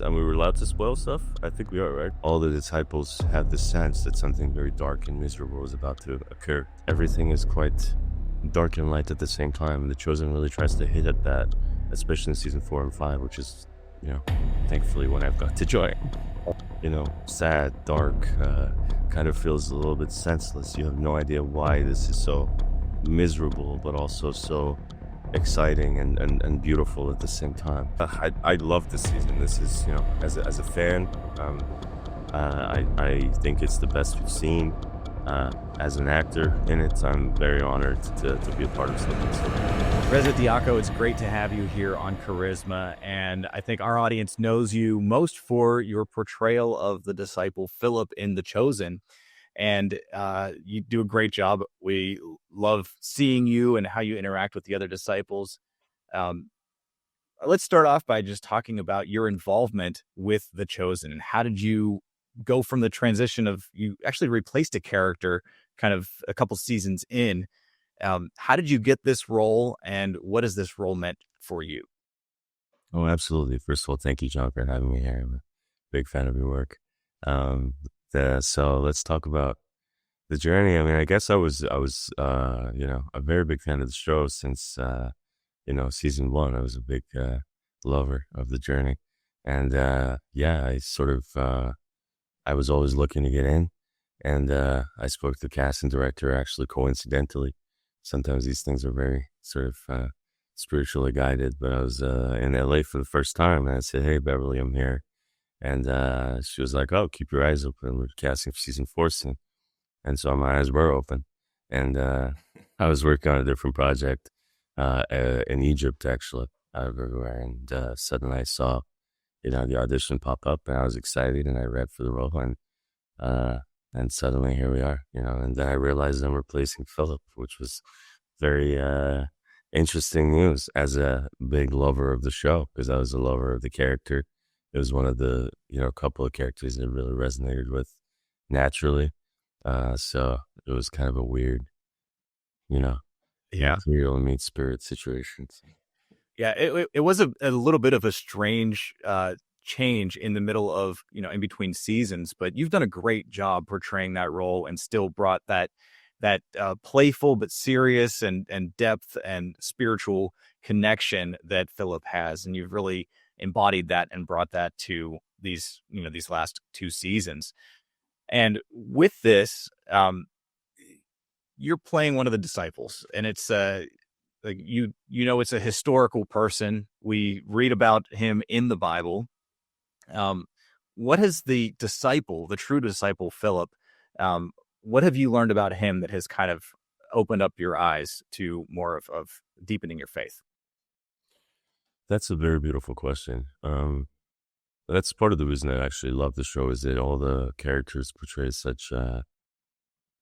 And we were allowed to spoil stuff? I think we are, right? All the disciples have the sense that something very dark and miserable is about to occur. Everything is quite dark and light at the same time. And the Chosen really tries to hit at that, especially in season 4 and 5, which is, thankfully when I've got to join. Sad, dark, kind of feels a little bit senseless. You have no idea why this is so miserable, but also so exciting and beautiful at the same time. I love this season. This is, as a fan, I think it's the best we've seen. As an actor in it, I'm very honored to be a part of something so good. Reza Diako, it's great to have you here on Charisma, and I think our audience knows you most for your portrayal of the disciple Philip in The Chosen, and you do a great job. We love seeing you and how you interact with the other disciples. Um, let's start off by just talking about your involvement with The Chosen, and how did you go from the transition of you actually replaced a character kind of a couple seasons in. How did you get this role, and what has this role meant for you? Oh, absolutely. First of all, thank you, John, for having me here. I'm a big fan of your work. So let's talk about the journey. I mean, I guess I was, a very big fan of the show since, season 1. I was a big lover of the journey. And, I was always looking to get in. And I spoke to the casting director, actually, coincidentally. Sometimes these things are very sort of spiritually guided. But I was in LA for the first time, and I said, "Hey, Beverly, I'm here." And she was like, "Oh, keep your eyes open. We're casting for season 4 soon." And so my eyes were open. And I was working on a different project in Egypt, actually, out of everywhere. And suddenly I saw, the audition pop up, and I was excited, and I read for the role. And suddenly here we are, and then I realized I'm replacing Philip, which was very interesting news as a big lover of the show, because I was a lover of the character. It was one of the, couple of characters that really resonated with naturally. So it was kind of a weird, material meets spirit situation. Yeah, it was a little bit of a strange change in the middle of, in between seasons, but you've done a great job portraying that role and still brought that playful but serious and depth and spiritual connection that Philip has, and you've really embodied that and brought that to these last 2 seasons. And with this, you're playing one of the disciples, and it's like it's a historical person. We read about him in the Bible. What has the true disciple Philip, what have you learned about him that has kind of opened up your eyes to more of deepening your faith? That's a very beautiful question. That's part of the reason I actually love the show, is that all the characters portray such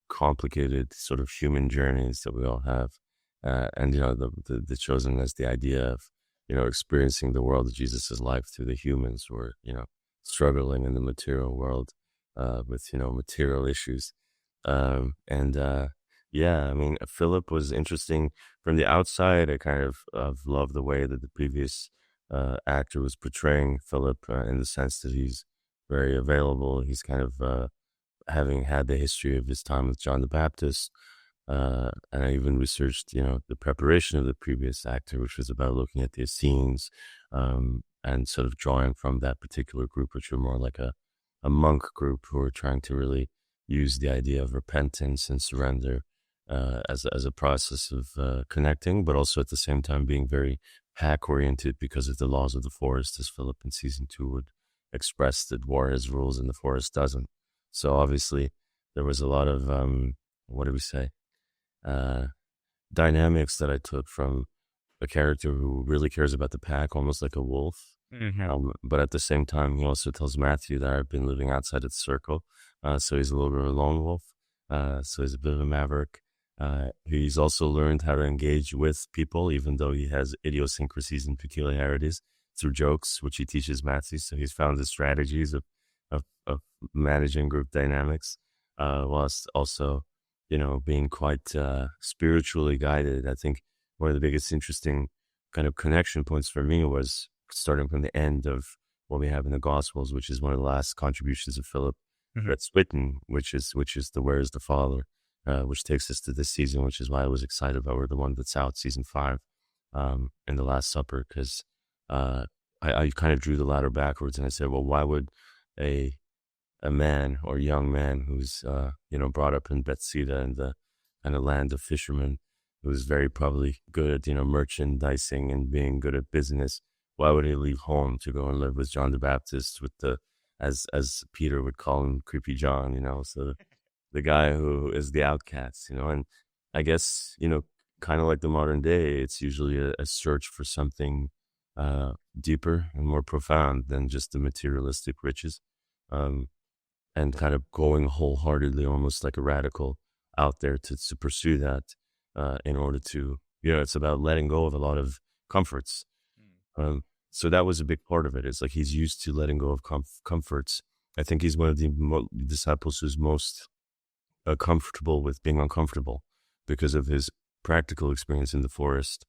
complicated sort of human journeys that we all have. And, the Chosen as the idea of, experiencing the world of Jesus' life through the humans who are, struggling in the material world with, material issues. I mean, Philip was interesting from the outside. I kind of love the way that the previous actor was portraying Philip in the sense that he's very available. He's kind of having had the history of his time with John the Baptist. And I even researched, the preparation of the previous actor, which was about looking at the Essenes and sort of drawing from that particular group, which were more like a monk group who were trying to really use the idea of repentance and surrender as a process of connecting, but also at the same time being very pack-oriented because of the laws of the forest, as Philip in season 2 would express that war has rules and the forest doesn't. So obviously there was a lot of, what do we say? Dynamics that I took from a character who really cares about the pack, almost like a wolf. Mm-hmm. But at the same time, he also tells Matthew that I've been living outside of the circle. So he's a little bit of a lone wolf. So he's a bit of a maverick. He's also learned how to engage with people, even though he has idiosyncrasies and peculiarities through jokes, which he teaches Matthew. So he's found the strategies of managing group dynamics, whilst also, being quite spiritually guided. I think one of the biggest interesting kind of connection points for me was starting from the end of what we have in the Gospels, which is one of the last contributions of Philip Mhm. that's written, which is the Where is the Father, which takes us to this season, which is why I was excited about we're the one that's out, season 5, in the Last Supper, because uh, I kind of drew the ladder backwards and I said, well, why would a a man or young man who's brought up in Bethsaida in the kind of land of fishermen, who's very probably good at merchandising and being good at business. Why would he leave home to go and live with John the Baptist, with the as Peter would call him, creepy John? So the guy who is the outcast, and I guess kind of like the modern day, it's usually a search for something deeper and more profound than just the materialistic riches. Um, and kind of going wholeheartedly, almost like a radical, out there to pursue that, in order to, it's about letting go of a lot of comforts. Um, so that was a big part of it. It's like he's used to letting go of comforts. I think he's one of the disciples who's most comfortable with being uncomfortable because of his practical experience in the forest,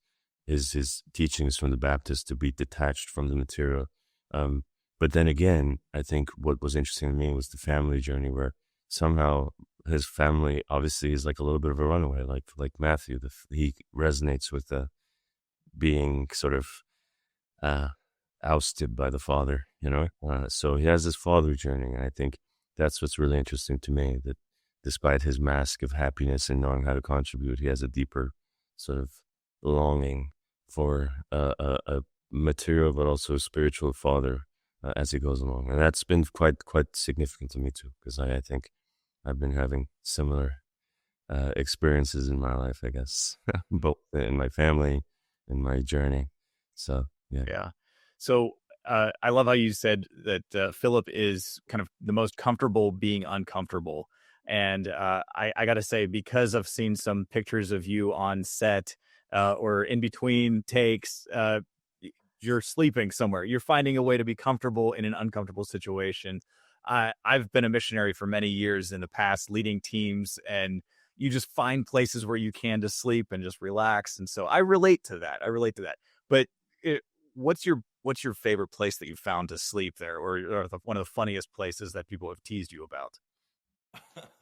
his teachings from the Baptist to be detached from the material. Um, but then again, I think what was interesting to me was the family journey, where somehow his family obviously is like a little bit of a runaway, like Matthew. He resonates with being sort of uh, ousted by the father, so he has this father journey. And I think that's what's really interesting to me, that despite his mask of happiness and knowing how to contribute, he has a deeper sort of longing for a material, but also a spiritual father as he goes along. And that's been quite significant to me too, because I think I've been having similar experiences in my life, I guess, both in my family, in my journey. So, yeah. Yeah. So I love how you said that Philip is kind of the most comfortable being uncomfortable. And I got to say, because I've seen some pictures of you on set or in between takes, you're sleeping somewhere. You're finding a way to be comfortable in an uncomfortable situation. I've been a missionary for many years in the past, leading teams, and you just find places where you can to sleep and just relax. And so I relate to that. I relate to that. But it, what's your favorite place that you found to sleep there, or one of the funniest places that people have teased you about?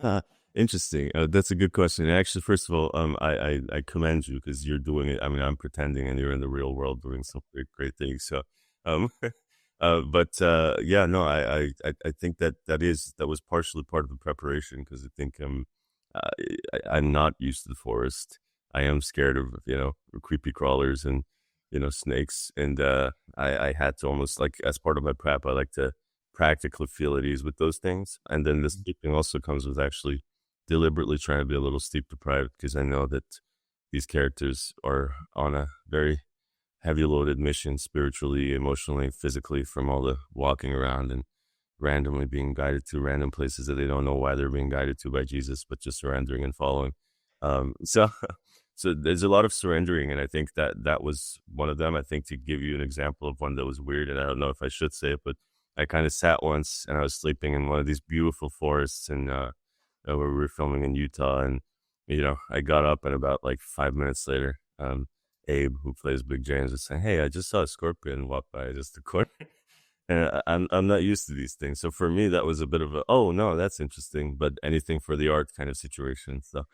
Uh, Interesting. That's a good question. Actually, first of all, I commend you because you're doing it. I mean, I'm pretending, and you're in the real world doing some great things. So, um, but yeah, no, I think that was partially part of the preparation, because I think uh, I'm not used to the forest. I am scared of creepy crawlers and snakes, and I had to almost, like, as part of my prep, I like to practically feel at ease with those things. And then the Mhm. sleeping also comes with actually deliberately trying to be a little sleep deprived, because I know that these characters are on a very heavy loaded mission, spiritually, emotionally, physically, from all the walking around and randomly being guided to random places that they don't know why they're being guided to by Jesus, but just surrendering and following. So, so there's a lot of surrendering, and I think that was one of them. I think, to give you an example of one that was weird, and I don't know if I should say it, but I kind of sat once and I was sleeping in one of these beautiful forests, and where we were filming in Utah, and I got up, and about like 5 minutes later, Abe, who plays Big James, was saying, "Hey, I just saw a scorpion walk by just a corner." And I'm not used to these things, so for me that was a bit of a, oh no, that's interesting, but anything for the art kind of situation. So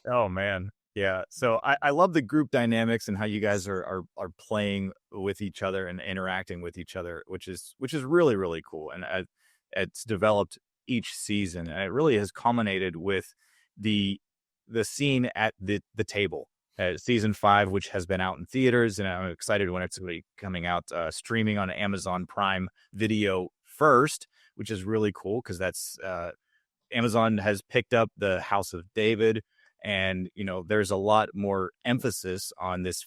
Oh man. Yeah. So I love the group dynamics and how you guys are playing with each other and interacting with each other, which is really, really cool. And it's developed each season. And it really has culminated with the the scene at the table. Season 5, which has been out in theaters, and I'm excited when it's going to be coming out streaming on Amazon Prime Video first, which is really cool because that's Amazon has picked up the House of David, and there's a lot more emphasis on this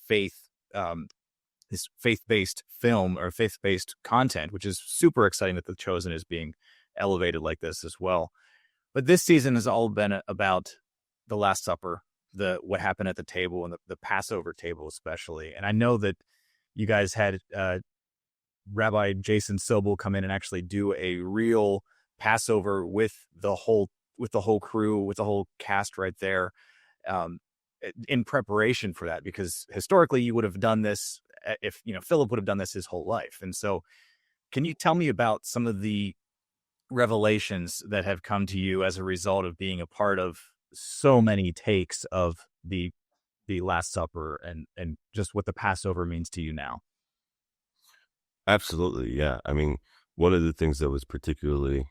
faith-based film or faith-based content, which is super exciting that The Chosen is being elevated like this as well. But this season has all been about the Last Supper, the what happened at the table, and the Passover table especially. And I know that you guys had Rabbi Jason Sobel come in and actually do a real Passover with the whole crew, with the whole cast right there, um, in preparation for that. Because historically, you would have done this if Philip would have done this his whole life. And so, can you tell me about some of the revelations that have come to you as a result of being a part of so many takes of the Last Supper, and just what the Passover means to you now? Absolutely, yeah. I mean, one of the things that was particularly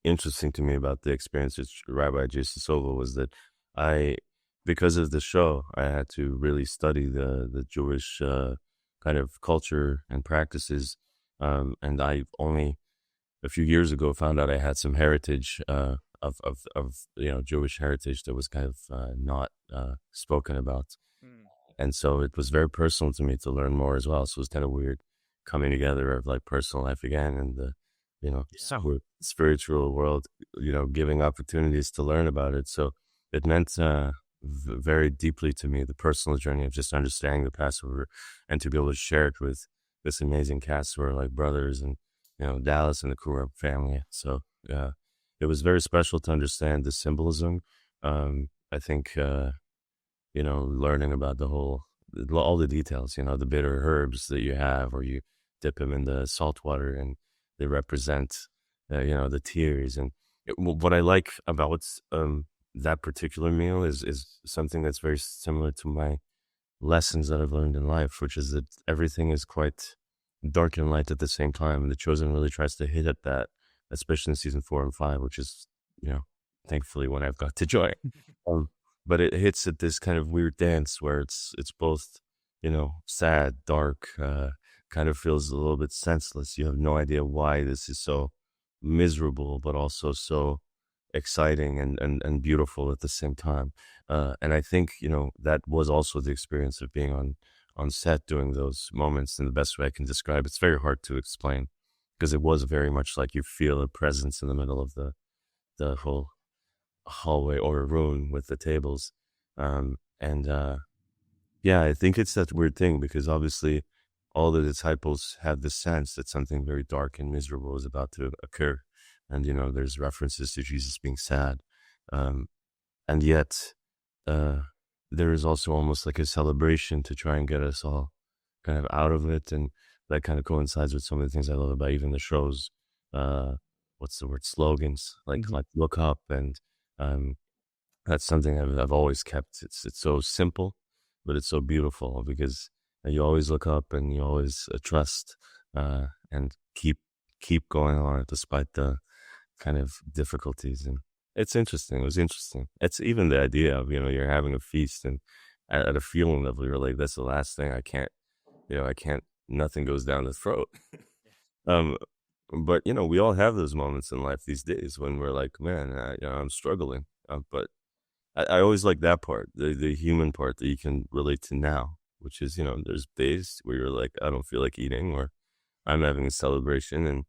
interesting to me about the experience with Rabbi Jason Sova was that I, because of the show, I had to really study the Jewish kind of culture and practices, and I only a few years ago found out I had some heritage of Jewish heritage that was kind of not spoken about. Mm. And so it was very personal to me to learn more as well. So it was kind of weird coming together of like personal life again and the, Yeah. spiritual world, giving opportunities to learn about it. So it meant very deeply to me, the personal journey of just understanding the Passover and to be able to share it with this amazing cast who are like brothers and, Dallas and the Kura family. So it was very special to understand the symbolism. I think, learning about all the details, the bitter herbs that you have, or you dip them in the salt water and they represent, the tears. And what I like about that particular meal is something that's very similar to my lessons that I've learned in life, which is that everything is quite dark and light at the same time. And The Chosen really tries to hit at that, especially in season 4 and 5, which is, you know, thankfully when I've got to join. Um, but it hits at this kind of weird dance where it's both, sad, dark, kind of feels a little bit senseless. You have no idea why this is so miserable, but also so exciting and beautiful at the same time. And I think, that was also the experience of being on set doing those moments in the best way I can describe. It's very hard to explain because it was very much like you feel a presence in the middle of the whole hallway or room with the tables. And Yeah, I think it's that weird thing because obviously all the disciples had the sense that something very dark and miserable is about to occur. And, there's references to Jesus being sad. Um, and yet, uh, there is also almost like a celebration to try and get us all kind of out of it. And that kind of coincides with some of the things I love about even the show's, what's the word, slogans, Mhm. like look up. And, um, that's something I've always kept. It's so simple, but it's so beautiful because you always look up and you always trust and keep going on despite the kind of difficulties. And it's interesting. It was interesting. It's even the idea of you're having a feast and at a feeling level you're like that's the last thing I can't I can't nothing goes down the throat. um, but we all have those moments in life these days when we're like, man, I'm struggling. But I always like that part, the human part that you can relate to now, which is, there's days where you're like, I don't feel like eating, or I'm having a celebration and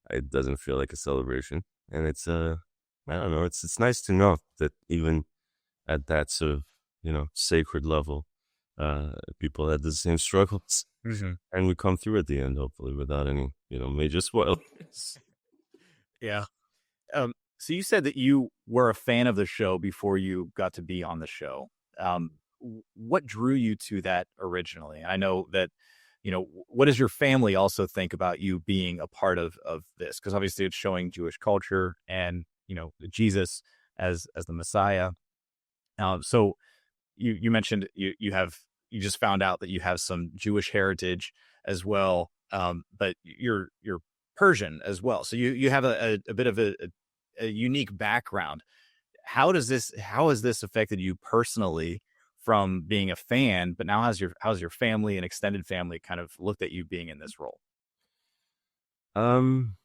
it doesn't feel like a celebration. And it's, I don't know, it's nice to know that even at that sort of, sacred level, people had the same struggles Mhm. and we come through at the end, hopefully without any, major spoilers. Yeah. So you said that you were a fan of the show before you got to be on the show. What drew you to that originally? I know that, what does your family also think about you being a part of this? Because obviously it's showing Jewish culture and Jesus as the Messiah. So you mentioned you just found out that you have some Jewish heritage as well, but you're Persian as well. So you have a bit of a unique background. How has this affected you personally from being a fan, but now how's your family and extended family kind of looked at you being in this role? Um,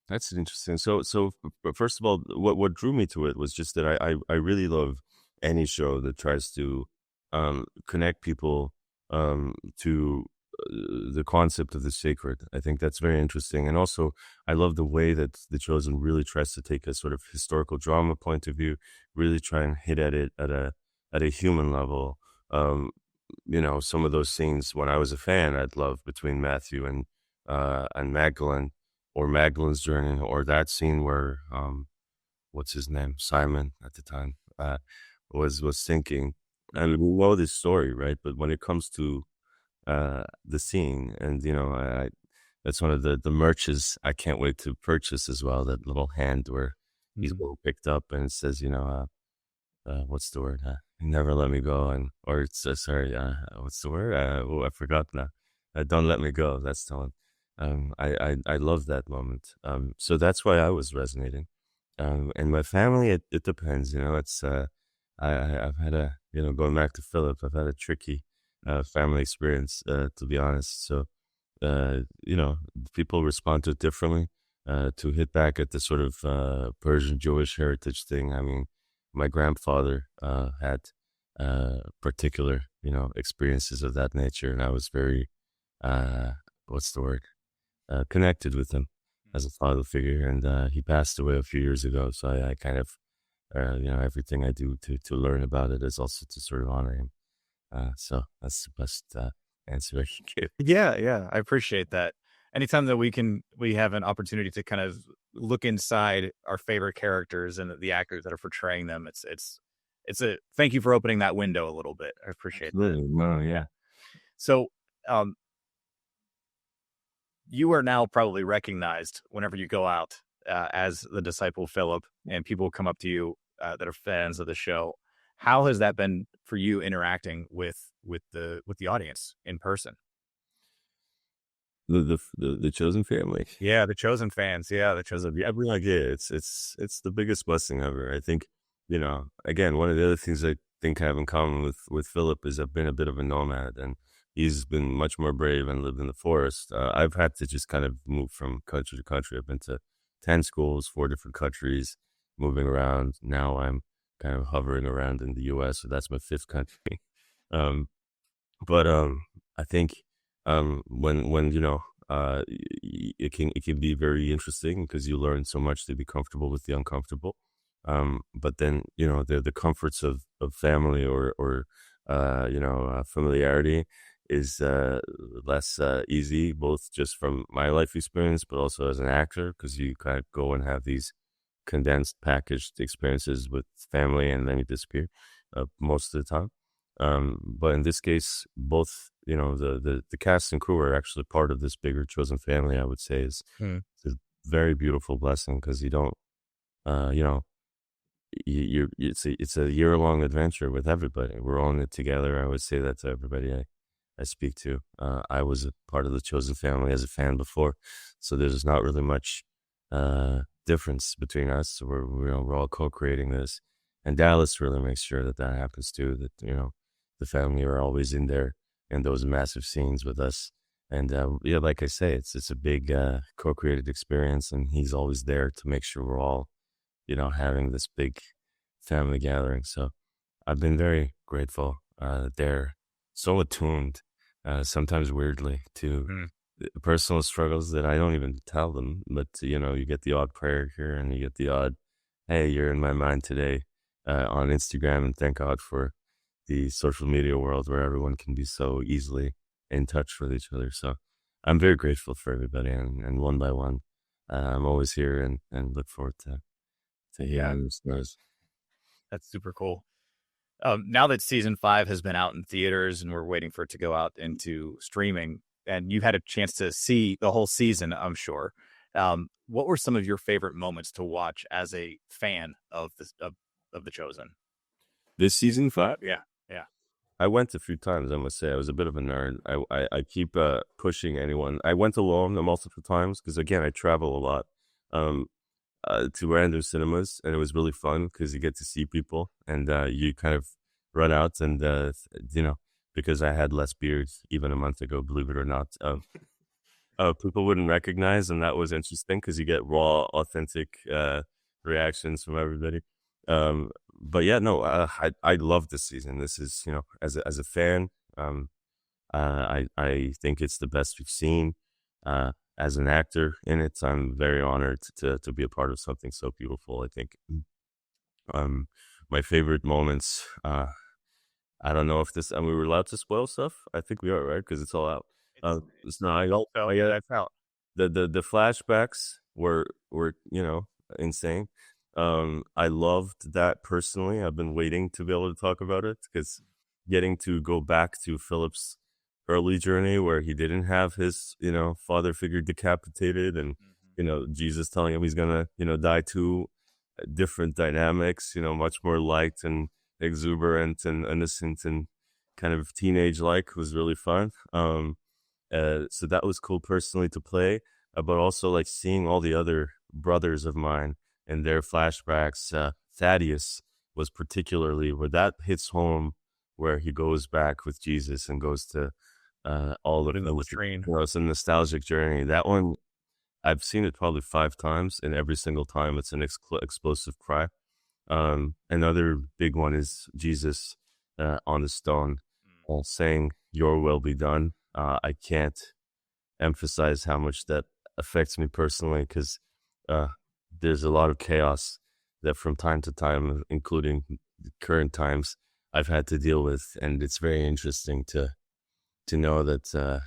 That's interesting. First of all, what drew me to it was just that I really love any show that tries to connect people to the concept of the sacred. I think that's very interesting, and also I love the way that The Chosen really tries to take a sort of historical drama point of view, really try and hit at it at a human level. Um, some of those scenes when I was a fan, I'd love between Matthew and Magdalene or Magdalene's journey, or that scene where what's his name, Simon at the time, was sinking. And we know this story, right? But when it comes to the scene. And that's one of the merches I can't wait to purchase as well. That little hand where he's Mhm. being picked up, and it says, what's the word? Never let me go, and or it's sorry, what's the word? Oh, I forgot now. Don't let me go. That's the one. I love that moment. So that's why I was resonating. And my family, it depends. It's I've had going back to Philip, I've had a tricky family experience, to be honest. So people respond to it differently. To hit back at the sort of Persian Jewish heritage thing, I mean, my grandfather had particular, experiences of that nature, and I was very, uh, what's the word, connected with him as a father figure, and he passed away a few years ago. So I kind of, everything I do to learn about it is also to sort of honor him. So that's the best answer I can give. Yeah, yeah, I appreciate that. Anytime that we have an opportunity to kind of look inside our favorite characters and the actors that are portraying them, it's a thank you for opening that window a little bit. I appreciate that. Absolutely. No, yeah. So, um, you are now probably recognized whenever you go out as the disciple Philip, and people come up to you that are fans of the show. How has that been for you interacting with the audience in person? The chosen family. Yeah, the chosen fans. Yeah, the chosen. Yeah, like, yeah, it's the biggest blessing ever. I think, again, one of the other things I think I have in common with Philip is I've been a bit of a nomad, and he's been much more brave and lived in the forest. I've had to just kind of move from country to country. I've been to 10 schools, 4 different countries, moving around. Now I'm kind of hovering around in the U.S., so that's my fifth country. Um, but I think when it can be very interesting because you learn so much to be comfortable with the uncomfortable. But then the comforts of family or familiarity is less easy, both just from my life experience, but also as an actor, because you kind of go and have these condensed, packaged experiences with family, and then you disappear most of the time. But in this case, both the cast and crew are actually part of this bigger chosen family. I would say is Hmm. it's a very beautiful blessing because you don't, uh, you know, it's a year long adventure with everybody. We're all in it together. I would say that to everybody I speak to. I was a part of the chosen family as a fan before, so there's not really much difference between us. We're all co-creating this, and Dallas really makes sure that that happens too. That the family are always in there in those massive scenes with us. And yeah, like I say, it's a big co-created experience, and he's always there to make sure we're all having this big family gathering. So I've been very grateful. They're so attuned, sometimes weirdly, to Hmm. the personal struggles that I don't even tell them. But you get the odd prayer here, and you get the odd, "Hey, you're in my mind today," on Instagram. And thank God for the social media world where everyone can be so easily in touch with each other. So I'm very grateful for everybody, and one by one, I'm always here and look forward to Yeah, hearing the stories. that's super cool. Now that season 5 has been out in theaters and we're waiting for it to go out into streaming, and you've had a chance to see the whole season, I'm sure. What were some of your favorite moments to watch as a fan of the Chosen? This season 5? Yeah, yeah. I went a few times, I must say. I was a bit of a nerd. I keep pushing anyone. I went alone multiple times because, again, I travel a lot um, to random cinemas, and it was really fun because you get to see people, and you kind of run out, and, because I had less beard even a month ago, believe it or not, people wouldn't recognize, and that was interesting because you get raw, authentic reactions from everybody. But yeah, no, I love this season. This is as a fan, I think it's the best we've seen. As an actor in it, I'm very honored to be a part of something so beautiful. I think um my favorite moments. I don't know if this. And we were allowed to spoil stuff. I think we are, right? Because it's all out. It's not. I don't. So Yeah, that's out. the flashbacks were insane. I loved that personally. I've been waiting to be able to talk about it because getting to go back to Philip's early journey where he didn't have his, father figure decapitated, and, Jesus telling him he's gonna, die too, different dynamics, much more light and exuberant and innocent and kind of teenage like, was really fun. So that was cool personally to play, but also like seeing all the other brothers of mine and their flashbacks. Thaddeus was particularly where that hits home, where he goes back with Jesus and goes to all of In the the, latrine. it's a nostalgic journey. That one, I've seen it probably 5 times, and every single time it's an explosive cry. Another big one is Jesus on the stone, saying, "Your will be done." I can't emphasize how much that affects me personally, because uh, there's a lot of chaos that from time to time, including current times, I've had to deal with, and it's very interesting to know that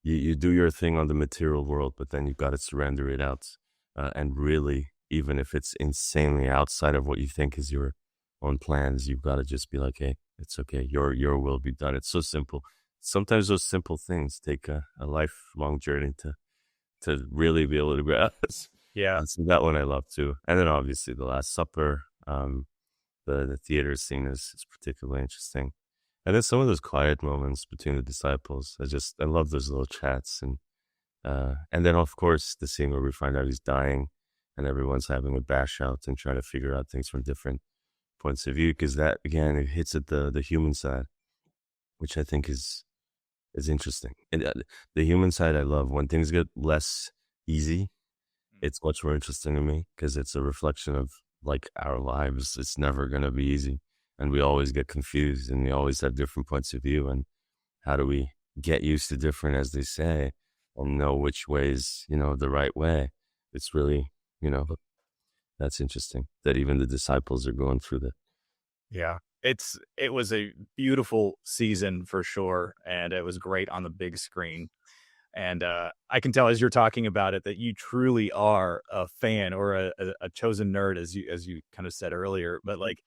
you do your thing on the material world, but then you've got to surrender it out, and really, even if it's insanely outside of what you think is your own plans, you've got to just be like, hey, it's okay. Your will be done. It's so simple. Sometimes those simple things take a lifelong journey to really be able to grasp. Yeah. So that one I love too. And then obviously the Last Supper, the theater scene is particularly interesting. And then some of those quiet moments between the disciples, I love those little chats, and then of course the scene where we find out he's dying, and everyone's having a bash out and trying to figure out things from different points of view, because that again, it hits at the human side, which I think is interesting. And the human side I love. When things get less easy, it's much more interesting to me, because it's a reflection of like our lives. It's never going to be easy, and we always get confused, and we always have different points of view. And how do we get used to different, as they say, and know which way is, the right way? It's really, that's interesting that even the disciples are going through that. Yeah. It was a beautiful season for sure, and it was great on the big screen. And I can tell as you're talking about it that you truly are a fan, or a chosen nerd, as you kind of said earlier. But like,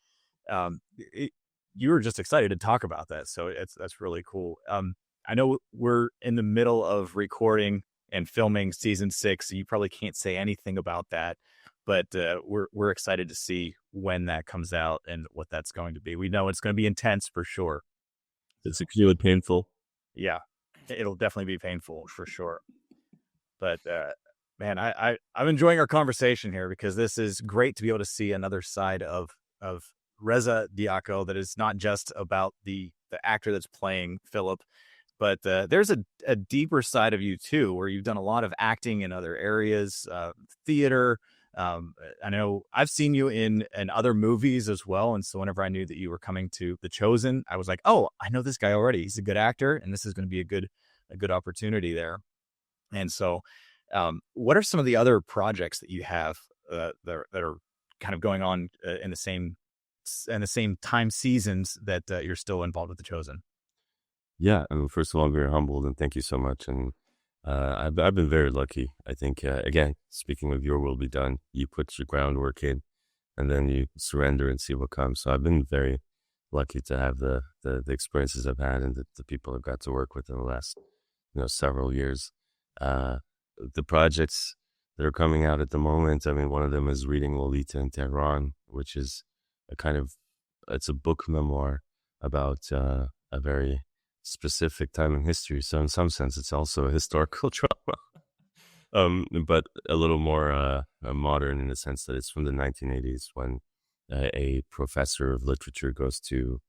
it, you were just excited to talk about that, so that's really cool. I know we're in the middle of recording and filming season 6, so you probably can't say anything about that. But we're excited to see when that comes out and what that's going to be. We know it's going to be intense for sure. It's really painful. Yeah, it'll definitely be painful for sure. But man, I'm enjoying our conversation here, because this is great to be able to see another side of Reza Diako, that is not just about the actor that's playing Philip, but there's a deeper side of you too, where you've done a lot of acting in other areas, theater. I know I've seen you in other movies as well, and so whenever I knew that you were coming to The Chosen, I was like, oh, I know this guy already. He's a good actor, and this is going to be a good opportunity there. And so, what are some of the other projects that you have that are kind of going on in the same time seasons that you're still involved with The Chosen? Yeah, I mean, first of all, I'm very humbled, and thank you so much. And I've been very lucky. I think again, speaking of your will be done, you put your groundwork in, and then you surrender and see what comes. So I've been very lucky to have the experiences I've had, and the people I've got to work with in the last several years. Uh, the projects that are coming out at the moment, I mean, one of them is Reading Lolita in Tehran, which is it's a book memoir about a very specific time in history. So in some sense, it's also a historical drama, but a little more modern, in the sense that it's from the 1980s, when a professor of literature goes to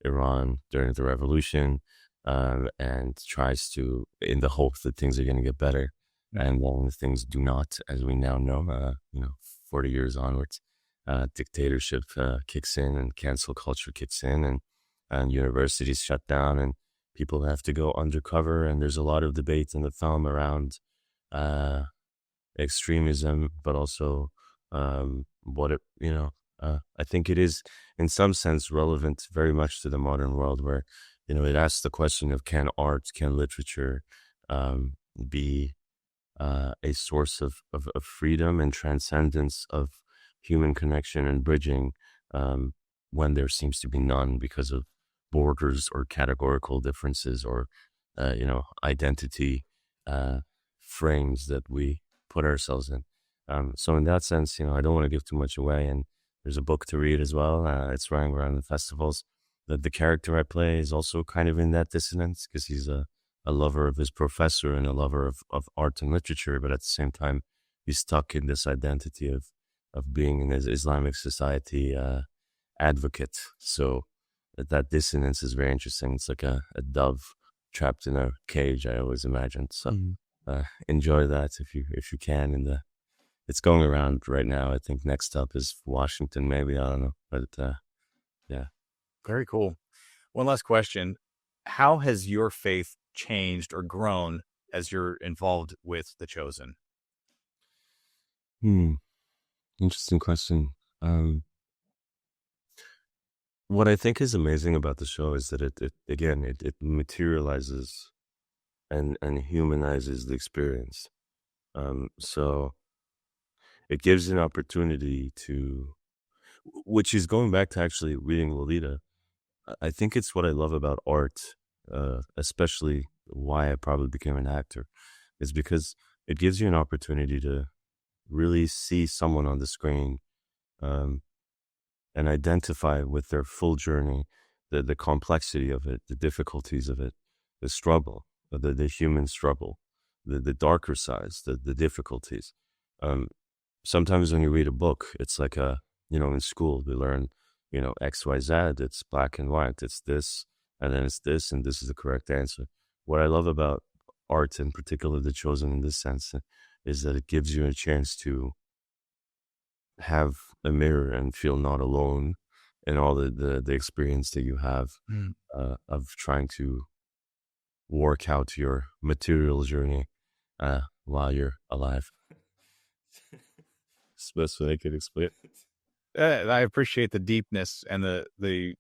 Iran during the revolution, and tries to, in the hope that things are going to get better. And then things do not, as we now know, 40 years onwards. Dictatorship kicks in, and cancel culture kicks in, and universities shut down, and people have to go undercover. And there's a lot of debate in the film around extremism, but also I think it is in some sense relevant very much to the modern world, where it asks the question of, can art, can literature be a source of freedom and transcendence of human connection and bridging, when there seems to be none, because of borders or categorical differences, or identity uh, frames that we put ourselves in. So in that sense, I don't want to give too much away. And there's a book to read as well. It's running around the festivals. The character I play is also kind of in that dissonance because he's a lover of his professor and a lover of art and literature, but at the same time, he's stuck in this identity of being an Islamic society advocate. So that dissonance is very interesting. It's like a dove trapped in a cage, I always imagined. So enjoy that if you can. And it's going around right now. I think next up is Washington, maybe. I don't know. But yeah. Very cool. One last question. How has your faith changed or grown as you're involved with The Chosen? Interesting question. What I think is amazing about the show is that it materializes and humanizes the experience. So it gives you an opportunity to, which is going back to actually reading Lolita. I think it's what I love about art, especially why I probably became an actor, is because it gives you an opportunity to really see someone on the screen, um, and identify with their full journey, the complexity of it, the difficulties of it, the struggle, the human struggle, the darker sides, the difficulties. Um, Sometimes when you read a book, it's like in school, we learn, X, Y, Z, it's black and white, it's this, and then it's this, and this is the correct answer. What I love about art, in particular, The Chosen in this sense, is that it gives you a chance to have a mirror and feel not alone in all the experience that you have of trying to work out your material journey while you're alive. It's the best way I could explain it. I appreciate the deepness and the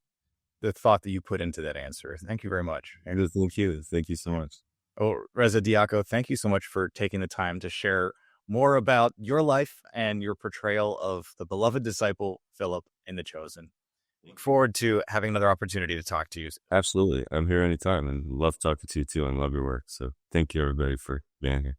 thought that you put into that answer. Thank you very much. Thank you. Thank you so much. Oh, Reza Diako, thank you so much for taking the time to share more about your life and your portrayal of the beloved disciple Philip in The Chosen. Look forward to having another opportunity to talk to you. Absolutely. I'm here anytime and love talking to you too and love your work. So thank you everybody for being here.